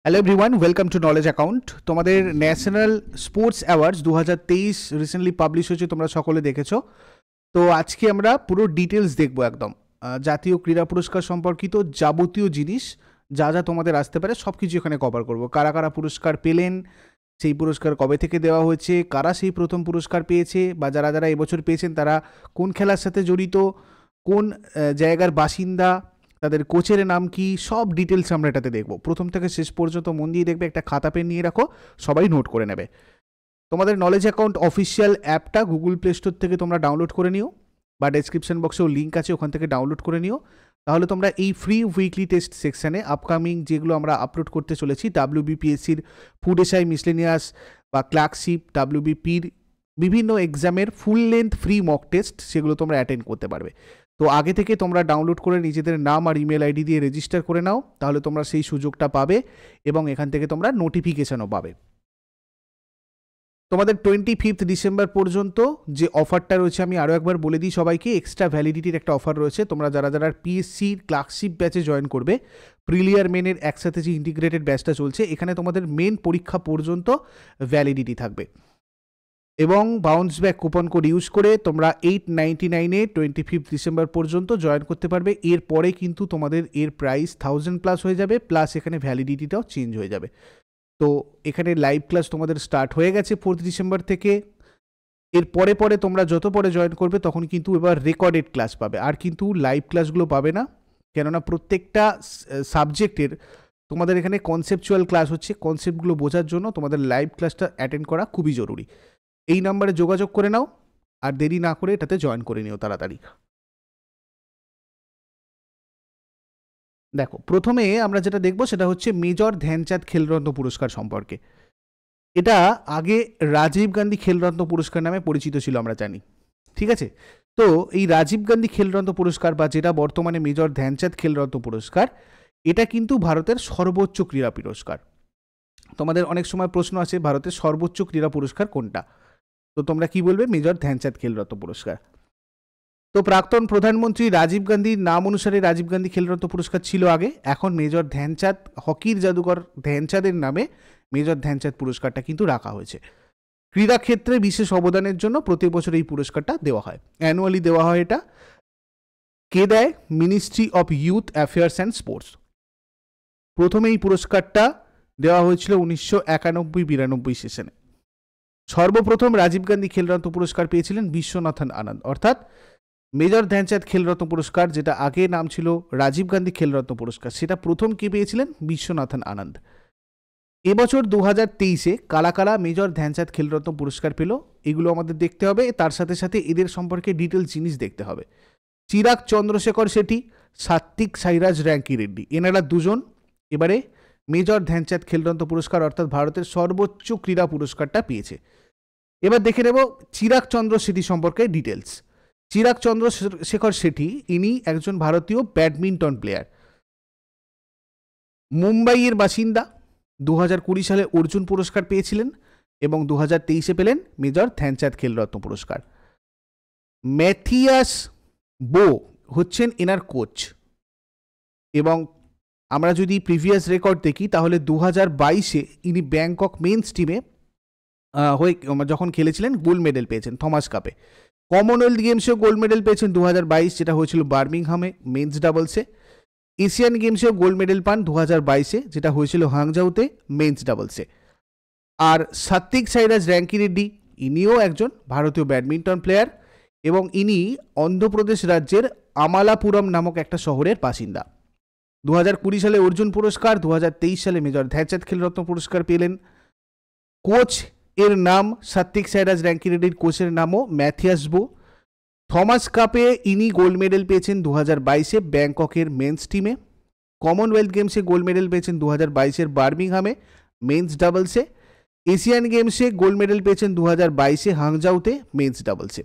Hello everyone, welcome to knowledge account. তোমাদের national sports awards 2023 recently publish হয়েছে, তোমরা সকলে দেখেছো। তো আজকে আমরা পুরো ডিটেলস দেখবো একদম জাতীয় ক্রীড়া পুরস্কার সম্পর্কিত যাবতীয় জিনিস যা যা তোমাদের আসতে পারে সব কিছু এখানে কভার করব। কারা কারা পুরস্কার পেলেন, সেই পুরস্কার কবে থেকে দেওয়া হয়েছে, কারা সেই প্রথম পুরস্কার পেয়েছে, বা যারা যারা এবছর পেয়েছেন তারা কোন খেলার সাথে জড়িত, কোন জায়গার বাসিন্দা, তাদের কোচের নাম কি, সব ডিটেলস আমরা এটাতে দেখব। প্রথম থেকে শেষ পর্যন্ত মন দিয়ে দেখবে, একটা খাতা পেন নিয়ে রাখো, সবাই নোট করে নেবে। তোমাদের নলেজ অ্যাকাউন্ট অফিসিয়াল অ্যাপটা গুগল প্লে স্টোর থেকে তোমরা ডাউনলোড করে নিও, বা ডেসক্রিপশন বক্সেও লিঙ্ক আছে, ওখান থেকে ডাউনলোড করে নিও। তাহলে তোমরা এই ফ্রি উইকলি টেস্ট সেকশানে আপকামিং যেগুলো আমরা আপলোড করতে চলেছি, WBPSCর ফুড এসআই মিসলেনিয়াস বা ক্লার্কশিপ, WBPর বিভিন্ন এক্সামের full length free mock test, সেগুলো তোমরা অ্যাটেন্ড করতে পারবে। তো আগে থেকে তোমরা ডাউনলোড করে নিজেদের নাম আর ইমেল আইডি দিয়ে রেজিস্টার করে নাও, তাহলে তোমরা সেই সুযোগটা পাবে এবং এখান থেকে তোমরা নোটিফিকেশনও পাবে। তোমাদের 25 ডিসেম্বর পর্যন্ত যে অফারটা রয়েছে, আমি আরও একবার বলে দিই সবাইকে, এক্সট্রা ভ্যালিডিটির একটা অফার রয়েছে। তোমরা যারা যারা পিএসসির ক্লার্কশিপ ব্যাচে জয়েন করবে, প্রিলিয়ার মেনের একসাথে যে ইন্টিগ্রেটেড ব্যাচটা চলছে, এখানে তোমাদের মেন পরীক্ষা পর্যন্ত ভ্যালিডিটি থাকবে। এবং bounce back coupon code use করে তোমরা 899-এ 25 ডিসেম্বর পর্যন্ত জয়েন করতে পারবে। এরপরে কিন্তু তোমাদের এর প্রাইস 1000+ হয়ে যাবে, প্লাস এখানে ভ্যালিডিটিটাও চেঞ্জ হয়ে যাবে। তো এখানে লাইভ ক্লাস তোমাদের স্টার্ট হয়ে গেছে 4 ডিসেম্বর থেকে। এর পরে পরে তোমরা যত পরে জয়েন করবে তখন কিন্তু এবার রেকর্ডেড ক্লাস পাবে, আর কিন্তু লাইভ ক্লাসগুলো পাবে না। কেননা প্রত্যেকটা সাবজেক্টের তোমাদের এখানে কনসেপচুয়াল ক্লাস হচ্ছে, কনসেপ্টগুলো বোঝার জন্য তোমাদের লাইভ ক্লাসটা অ্যাটেন্ড করা খুবই জরুরি। এই নাম্বারে যোগাযোগ করে নাও, আর দেরি না করে এটাতে জয়েন করে নিও তাড়াতাড়ি। দেখো, প্রথমে আমরা যেটা দেখবো সেটা হচ্ছে মেজর ধ্যানচাঁদ খেলরত্ন পুরস্কার সম্পর্কে। এটা আগে রাজীব গান্ধী খেলরত্ন পুরস্কার নামে পরিচিত ছিল, আমরা জানি, ঠিক আছে? তো এই রাজীব গান্ধী খেলরত্ন পুরস্কার, বা যেটা বর্তমানে মেজর ধ্যানচাঁদ খেলরত্ন পুরস্কার, এটা কিন্তু ভারতের সর্বোচ্চ ক্রীড়া পুরস্কার। তোমাদের অনেক সময় প্রশ্ন আছে ভারতের সর্বোচ্চ ক্রীড়া পুরস্কার কোনটা, তো তোমরা কি বলবে? মেজর ধ্যানচাঁদ খেলরত্ন পুরস্কার। তো প্রাক্তন প্রধানমন্ত্রী রাজীব গান্ধীর নাম অনুসারে রাজীব গান্ধী খেলরত্ন পুরস্কার ছিল আগে, এখন মেজর ধ্যানচাঁদ, হকির জাদুকর ধ্যানচাঁদের নামে মেজর ধ্যানচাঁদ পুরস্কারটা কিন্তু রাখা হয়েছে। ক্রীড়া ক্ষেত্রে বিশেষ অবদানের জন্য প্রতি বছর এই পুরস্কারটা দেওয়া হয়, অ্যানুয়ালি দেওয়া হয়। এটা কে দেয়? Ministry of youth affairs and sports. প্রথমে এই পুরস্কারটা দেওয়া হয়েছিল 1991-92 সেশনে। সর্বপ্রথম রাজীব গান্ধী খেলরত্ন পুরস্কার পেয়েছিলেন বিশ্বনাথন আনন্দ, অর্থাৎ মেজর ধ্যানচাঁদ খেলরত্ন পুরস্কার, যেটা আগে নাম ছিল রাজীব গান্ধী খেলরত্ন পুরস্কার, সেটা প্রথম কে পেয়েছিলেন? বিশ্বনাথন আনন্দ। এবছর 2023-এ কারা কারা মেজর ধ্যানচাঁদ খেলরত্ন পুরস্কার পেল, এগুলো আমাদের দেখতে হবে। তার সাথে সাথে এদের সম্পর্কে ডিটেলস জিনিস দেখতে হবে। চিরাগ চন্দ্রশেখর শেঠি, সাত্বিক সাইরাজ র্যাঙ্কি রেড্ডি, এনারা দুজন এবারে মেজর ধ্যানচাঁদ খেলরত্ন পুরস্কার অর্থাৎ ভারতের সর্বোচ্চ ক্রীড়া পুরস্কারটা পেয়েছে। এবার দেখে নেব চিরাগ চন্দ্র শেঠি সম্পর্কে ডিটেলস। চিরাগ চন্দ্রশেখর শেঠি, ইনি একজন ভারতীয় ব্যাডমিন্টন প্লেয়ার, মুম্বাইয়ের বাসিন্দা। 2020 সালে অর্জুন পুরস্কার পেয়েছিলেন এবং 2023-এ পেলেন মেজর ধ্যানচাঁদ খেলরত্ন পুরস্কার। ম্যাথিয়াস বো হচ্ছেন এনার কোচ, এবং আমরা যদি প্রিভিয়াস রেকর্ড দেখি তাহলে 2022-এ ইনি ব্যাংকক মেন্স টিমে হয়ে যখন খেলেছিলেন গোল্ড মেডেল পেয়েছেন থমাস কাপে। কমনওয়েলথ গেমসেও গোল্ড মেডেল পেয়েছেন 2022, যেটা হয়েছিল বার্মিংহামে মেন্স ডাবলসে। এশিয়ান গেমসেও গোল্ড মেডেল পান 2022-এ, যেটা হয়েছিল হাংজাউতে মেন্স ডাবলসে। আর সাত্বিক সাইরাজ র্যাঙ্কি রেড্ডি, ইনিও একজন ভারতীয় ব্যাডমিন্টন প্লেয়ার, এবং ইনি অন্ধ্রপ্রদেশ রাজ্যের আমালাপুরম নামক একটা শহরের বাসিন্দা। 2020 সালে অর্জুন পুরস্কার, 2023 সালে মেজর ধ্যানচাঁদ খেলরত্ন পুরস্কার পেলেন। কোচ এর নাম সাত্বিক সাইরাজ র্যাঙ্কি রেড্ডির কোচের নামও ম্যাথিয়াস বো। থমাস কাপে ইনি গোল্ড মেডেল পেয়েছেন 2022-এ ব্যাংককের মেন্স টিমে। কমনওয়েলথ গেমসে গোল্ড মেডেল পেয়েছেন 2022-এর বার্মিংহামে মেন্স ডাবলসে। এশিয়ান গেমসে গোল্ড মেডেল পেয়েছেন 2022-এ হাংজাউতে মেন্স ডাবলসে।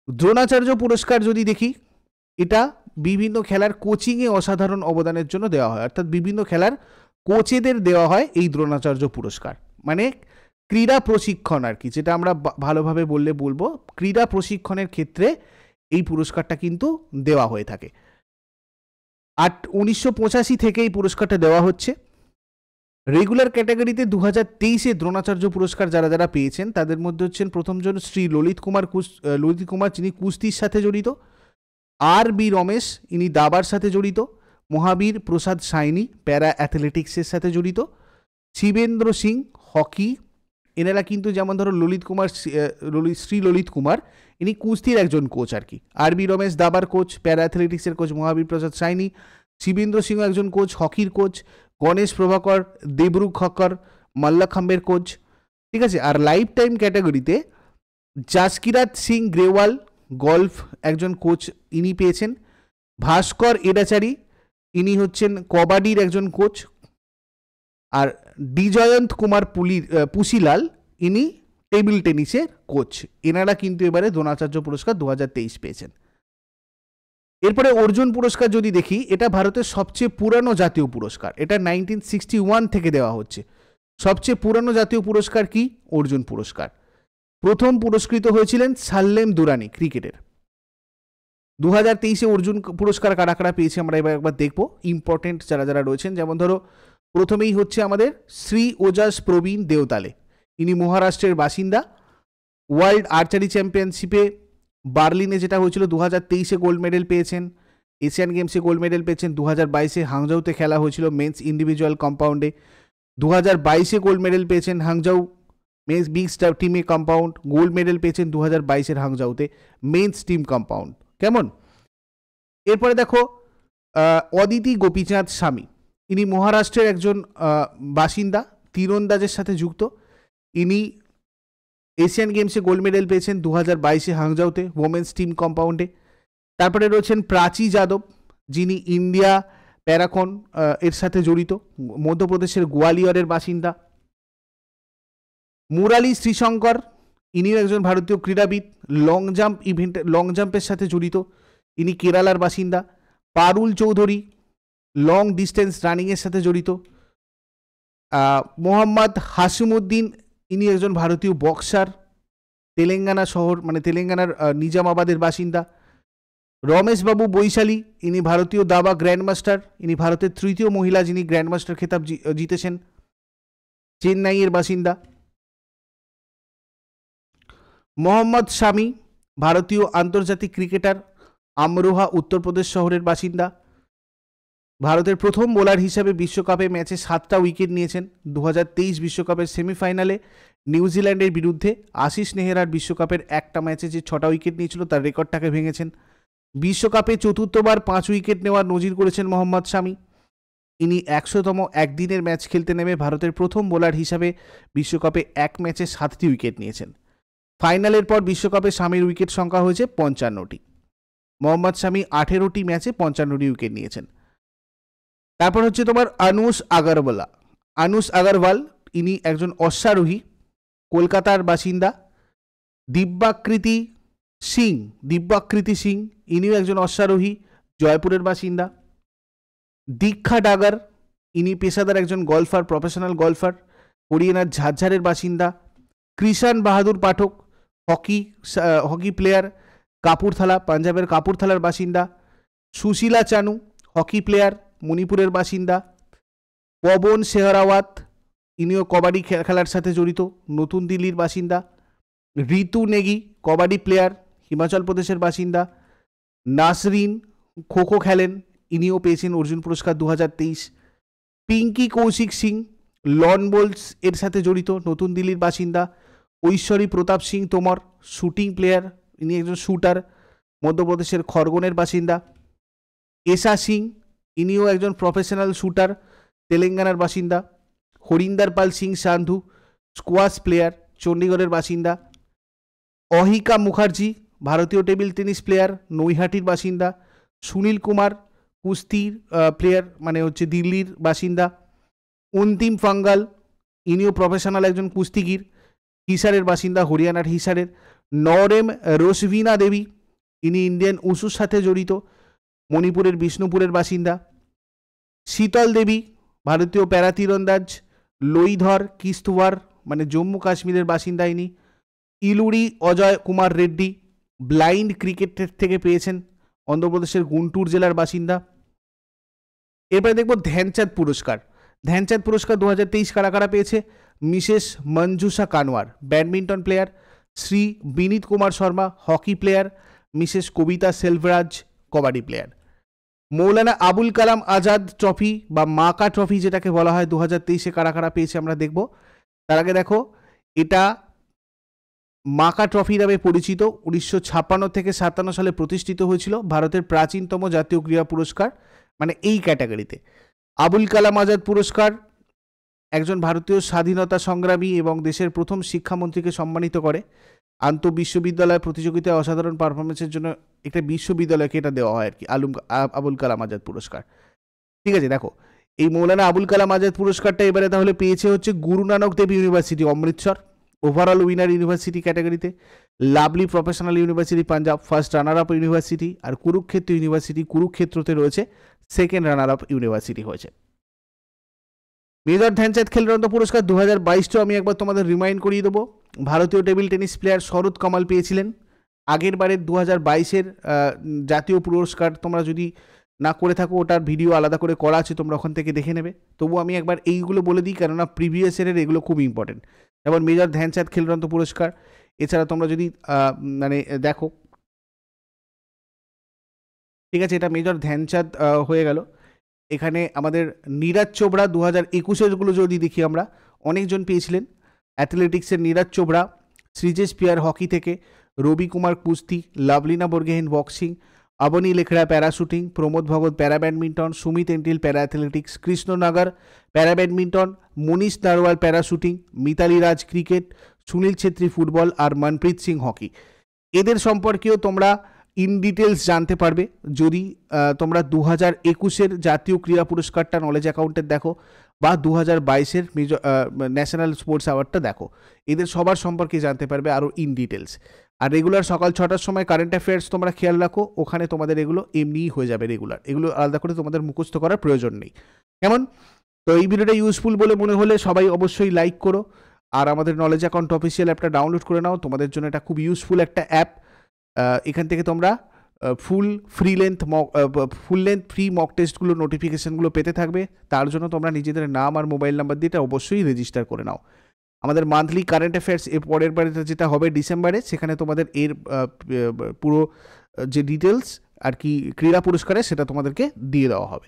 দ্রোণাচার্য পুরস্কার যদি দেখি, এটা বিভিন্ন খেলার কোচিংয়ে অসাধারণ অবদানের জন্য দেওয়া হয়, অর্থাৎ বিভিন্ন খেলার কোচেদের দেওয়া হয় এই দ্রোণাচার্য পুরস্কার, মানে ক্রীড়া প্রশিক্ষণ আর কি, যেটা আমরা ভালোভাবে বলবো ক্রীড়া প্রশিক্ষণের ক্ষেত্রে এই পুরস্কারটা কিন্তু দেওয়া হয়ে থাকে। আর 1985 থেকে এই পুরস্কারটা দেওয়া হচ্ছে। রেগুলার ক্যাটাগরিতে 2023-এ দ্রোণাচার্য পুরস্কার যারা যারা পেয়েছেন তাদের মধ্যে হচ্ছেন প্রথমজন শ্রী ললিত কুমার, যিনি কুস্তির সাথে জড়িত। আর বি রমেশ, ইনি দাবার সাথে জড়িত। মহাবীর প্রসাদ সাইনি, প্যারা অ্যাথলেটিক্সের সাথে জড়িত। শিবেন্দ্র সিং, হকি। এনারা কিন্তু যেমন ধরো শ্রী ললিত কুমার, ইনি কুস্তির একজন কোচ আর কি। আর বি রমেশ দাবার কোচ, প্যারা অ্যাথলেটিক্সের কোচ। মহাবীর প্রসাদ সাইনি, শিবেন্দ্র সিংহ একজন কোচ, হকির কোচ। গণেশ প্রভাকর, দেবরুখ খক্কর, মাল্লাখাম্বের কোচ। ঠিক আছে। আর লাইফ টাইম ক্যাটাগরিতে জাসকিরাত সিং গ্রেওয়াল, গল্ফ একজন কোচ, ইনি পেয়েছেন। ভাস্কর এডাচারি, ইনি হচ্ছেন কবাডির একজন কোচ। আর বিজয়ন্ত কুমার পুশিলাল, ইনি টেবিল টেনিসের কোচ। এনারা কিন্তু এবারে দ্রোণাচার্য পুরস্কার 2023 পেয়েছেন। এরপরে অর্জুন পুরস্কার যদি দেখি, এটা ভারতের সবচেয়ে পুরানো জাতীয় পুরস্কার। এটা 1961 থেকে দেওয়া হচ্ছে। সবচেয়ে পুরানো জাতীয় পুরস্কার কি? অর্জুন পুরস্কার। প্রথম পুরস্কৃত হয়েছিলেন সাল্লেম দুরানি, ক্রিকেটের। 2023-এ অর্জুন পুরস্কার কারা কারা পেয়েছে আমরা এবার একবার দেখব। ইম্পর্টেন্ট যারা যারা রয়েছেন, যেমন ধরো প্রথমেই হচ্ছে আমাদের শ্রী ওজাস প্রবীণ দেওতালে, ইনি মহারাষ্ট্রের বাসিন্দা। ওয়ার্ল্ড আর্চারি চ্যাম্পিয়নশিপে বার্লিনে যেটা হয়েছিল 2023-এ গোল্ড মেডেল পেয়েছেন। এশিয়ান গেমসে গোল্ড মেডেল পেয়েছেন। 2022-এ হাংজাউতে খেলা হয়েছিল মেন্স ইন্ডিভিজুয়াল কম্পাউন্ডে। 2022-এ গোল্ড মেডেল পেয়েছেন হাংজাউ মেন্স বিগ স্টার টিমে কম্পাউন্ড। গোল্ড মেডেল পেয়েছেন 2022-এর হাংজাউতে মেন্স টিম কম্পাউন্ড। কেমন? এরপরে দেখো অদিতি গোপীচাঁদ স্বামী, ইনি মহারাষ্ট্রের একজন বাসিন্দা, তীরন্দাজের সাথে যুক্ত। ইনি এশিয়ান গেমসে গোল্ড মেডেল পেয়েছেন 2022-এ হাংজাউতে ওমেন্স টিম কম্পাউন্ডে। তারপরে রয়েছেন প্রাচী যাদব, যিনি ইন্ডিয়া প্যারাকন এর সাথে জড়িত, মধ্যপ্রদেশের গোয়ালিয়রের বাসিন্দা। মুরালি শ্রীশঙ্কর, ইনিও একজন ভারতীয় ক্রীড়াবিদ, লং জাম্পের সাথে জড়িত, ইনি কেরালার বাসিন্দা। পারুল চৌধুরী, লং ডিস্টেন্স রানিংয়ের সাথে জড়িত। মোহাম্মদ হাসিমুদ্দিন, ইনি একজন ভারতীয় বক্সার, তেলেঙ্গানা শহর মানে তেলেঙ্গানার নিজামাবাদের বাসিন্দা। রমেশবাবু বৈশালী, ইনি ভারতীয় দাবা গ্র্যান্ডমাস্টার, ইনি ভারতের তৃতীয় মহিলা যিনি গ্র্যান্ডমাস্টার খেতাব জিতেছেন, চেন্নাইয়ের বাসিন্দা। মোহাম্মদ শামি, ভারতীয় আন্তর্জাতিক ক্রিকেটার, আমরোহা উত্তরপ্রদেশ শহরের বাসিন্দা। ভারতের প্রথম বোলার হিসাবে বিশ্বকাপে ম্যাচে 7টা উইকেট নিয়েছেন। 2023 বিশ্বকাপের সেমিফাইনালে নিউজিল্যান্ডের বিরুদ্ধে আশিস নেহরার বিশ্বকাপের একটা ম্যাচে যে 6টা উইকেট নিয়েছিল তার রেকর্ডটাকে ভেঙেছেন। বিশ্বকাপে চতুর্থবার 5 উইকেট নেওয়ার নজির করেছেন মোহাম্মদ শামি। ইনি 100তম একদিনের ম্যাচ খেলতে নেমে ভারতের প্রথম বোলার হিসাবে বিশ্বকাপে এক ম্যাচে 7টি উইকেট নিয়েছেন। ফাইনালের পর বিশ্বকাপে শামির উইকেট সংখ্যা হয়েছে 55টি। মোহাম্মদ শামি 18টি ম্যাচে 55টি উইকেট নিয়েছেন। তারপর হচ্ছে তোমার আনুস আগরওয়াল, ইনি একজন অশ্বারোহী, কলকাতার বাসিন্দা। দিব্যাকৃতি সিং, ইনিও একজন অশ্বারোহী, জয়পুরের বাসিন্দা। দীক্ষা ডাগার, ইনি পেশাদার একজন গলফার, প্রফেশনাল গলফার, হরিয়ানার ঝাঝারের বাসিন্দা। কৃষাণ বাহাদুর পাঠক, হকি প্লেয়ার, কাপুরথালা, পাঞ্জাবের কাপুরথালার বাসিন্দা। সুশীলা চানু, হকি প্লেয়ার, মণিপুরের বাসিন্দা। পবন শেহরাওয়াত, ইনিও কবাডি খেলার সাথে জড়িত, নতুন দিল্লির বাসিন্দা। ঋতু নেগি, কবাডি প্লেয়ার, হিমাচল প্রদেশের বাসিন্দা। নাসরিন, খোখো খেলেন, ইনিও পেয়েছেন অর্জুন পুরস্কার 2023। পিঙ্কি কৌশিক সিং, লন বোলস এর সাথে জড়িত, নতুন দিল্লির বাসিন্দা। ঐশ্বরী প্রতাপ সিং তোমর, শুটিং প্লেয়ার, ইনি একজন শুটার, মধ্যপ্রদেশের খরগনের বাসিন্দা। এশা সিং, ইনিও একজন প্রফেশনাল শুটার, তেলেঙ্গানার বাসিন্দা। হরিন্দর পাল সিং সান্ধু, স্কোয়াশ প্লেয়ার, চণ্ডীগড়ের বাসিন্দা। অহিকা মুখার্জি, ভারতীয় টেবিল টেনিস প্লেয়ার, নৈহাটির বাসিন্দা। সুনীল কুমার, কুস্তির প্লেয়ার, মানে হচ্ছে দিল্লির বাসিন্দা। অন্তিম ফাঙ্গাল, ইনিও প্রফেশনাল একজন কুস্তিগির, হিসারের বাসিন্দা, হরিয়ানার হিসারের। নরেম রোশভিনা দেবী, ইনি ইন্ডিয়ান উসুর সাথে জড়িত, মণিপুরের বিষ্ণুপুরের বাসিন্দা। শীতল দেবী, ভারতীয় প্যারা তীরন্দাজ, লইধর কিস্তওয়ার, মানে জম্মু কাশ্মীরের বাসিন্দা ইনি। ইলুরি অজয় কুমার রেড্ডি, ব্লাইন্ড ক্রিকেট থেকে পেয়েছেন, অন্ধ্রপ্রদেশের গুন্টুর জেলার বাসিন্দা। এরপরে দেখব ধ্যানচাঁদ পুরস্কার। ধ্যানচাঁদ পুরস্কার 2023 কারা কারা পেয়েছে? Mrs Manjusha Kanwar, badminton player. Shri Vineet Kumar Sharma, hockey player. Mrs Kavitha Selvaraj, kabaddi player. Maulana Abul Kalam Azad trophy বা মাকা ট্রফি যেটাকে বলা হয় 2023 কারা কারা পেয়েছে আমরা দেখব। তার আগে দেখো, এটা মাকা ট্রফি নামে পরিচিত, 1956 থেকে 57 সালে প্রতিষ্ঠিত হয়েছিল, ভারতের প্রাচীনতম জাতীয় ক্রীড়া পুরস্কার, মানে এই ক্যাটাগরিতে। আবুল কালাম আজাদ পুরস্কার একজন ভারতীয় স্বাধীনতা সংগ্রামী এবং দেশের প্রথম শিক্ষামন্ত্রীকে সম্মানিত করে। আন্তঃবিশ্ববিদ্যালয় প্রতিযোগিতায় অসাধারণ পারফরমেন্সের জন্য একটা বিশ্ববিদ্যালয়কে এটা দেওয়া হয় আর কি, আবুল কালাম আজাদ পুরস্কার। ঠিক আছে, দেখো এই মৌলানা আবুল কালাম আজাদ পুরস্কারটা এবারে তাহলে পেয়েছে হচ্ছে Guru Nanak Dev university Amritsar, overall winner university ক্যাটাগরিতে। Lovely professional university Punjab first runner up university, আর কুরুক্ষেত্র ইউনিভার্সিটি কুরুক্ষেত্রতে রয়েছে সেকেন্ড রানার আপ ইউনিভার্সিটি হয়েছে। মেজর ধ্যানচাঁদ খেলরত্ন পুরস্কার 2022 আমি একবার তোমাদের রিমাইন্ড করিয়ে দেবো। ভারতীয় table tennis player Sharath Kamal পেয়েছিলেন। আগের বারের 2022-এর জাতীয় পুরস্কার তোমরা যদি না করে থাকো, ওটার ভিডিও আলাদা করে করা আছে, তোমরা ওখান থেকে দেখে নেবে। তবু আমি একবার এইগুলো বলে দিই, কেননা প্রিভিয়াস ইয়ারের এগুলো খুব ইম্পর্টেন্ট। যেমন মেজর ধ্যানচাঁদ খেলরত্ন পুরস্কার, এছাড়া তোমরা যদি মানে দেখো, ঠিক আছে, এটা মেজর ধ্যানচাঁদ হয়ে গেল। এখানে আমাদের নীরাজ চোপড়া 2021-এরগুলো যদি দেখি আমরা, অনেকজন পেয়েছিলেন। অ্যাথলেটিক্সের নীরাজ চোপড়া, শ্রীজেশ পিয়ার হকি থেকে, রবি কুমার কুস্তি, Lovlina Borgohain boxing, Avani Lekhara para shooting, Pramod Bhagat para badminton, Sumit Antil para athletics, Krishna Nagar para badminton, Manish Narwal para shooting, Mithali Raj cricket, Sunil Chhetri football, আর মনপ্রীত সিং হকি। এদের সম্পর্কেও তোমরা ইন ডিটেলস জানতে পারবে যদি তোমরা 2021-এর জাতীয় ক্রীড়া পুরস্কারটা নলেজ অ্যাকাউন্টের দেখো, বা 2022-এর ন্যাশনাল স্পোর্টস অ্যাওয়ার্ডটা দেখো। এদের সবার সম্পর্কে জানতে পারবে আরও ইন ডিটেলস। আর রেগুলার সকাল 6টার সময় কারেন্ট অ্যাফেয়ার্স তোমরা খেয়াল রাখো, ওখানে তোমাদের এগুলো এমনিই হয়ে যাবে রেগুলার, এগুলো আলাদা করে তোমাদের মুখস্থ করার প্রয়োজন নেই। কেমন? তো এই ভিডিওটা ইউজফুল বলে মনে হলে সবাই অবশ্যই লাইক করো, আর আমাদের নলেজ অ্যাকাউন্ট অফিসিয়াল অ্যাপটা ডাউনলোড করে নাও। তোমাদের জন্য এটা খুব ইউজফুল একটা অ্যাপ। এখান থেকে তোমরা ফুল লেন্থ ফ্রি মক টেস্টগুলো নোটিফিকেশানগুলো পেতে থাকবে। তার জন্য তোমরা নিজেদের নাম আর মোবাইল নাম্বার দিয়ে এটা অবশ্যই রেজিস্টার করে নাও। আমাদের মান্থলি কারেন্ট অ্যাফেয়ার্স এর পরের বারে যেটা হবে ডিসেম্বরে, সেখানে তোমাদের এর পুরো যে ডিটেলস আর কি ক্রীড়া পুরস্কারে সেটা তোমাদেরকে দিয়ে দেওয়া হবে।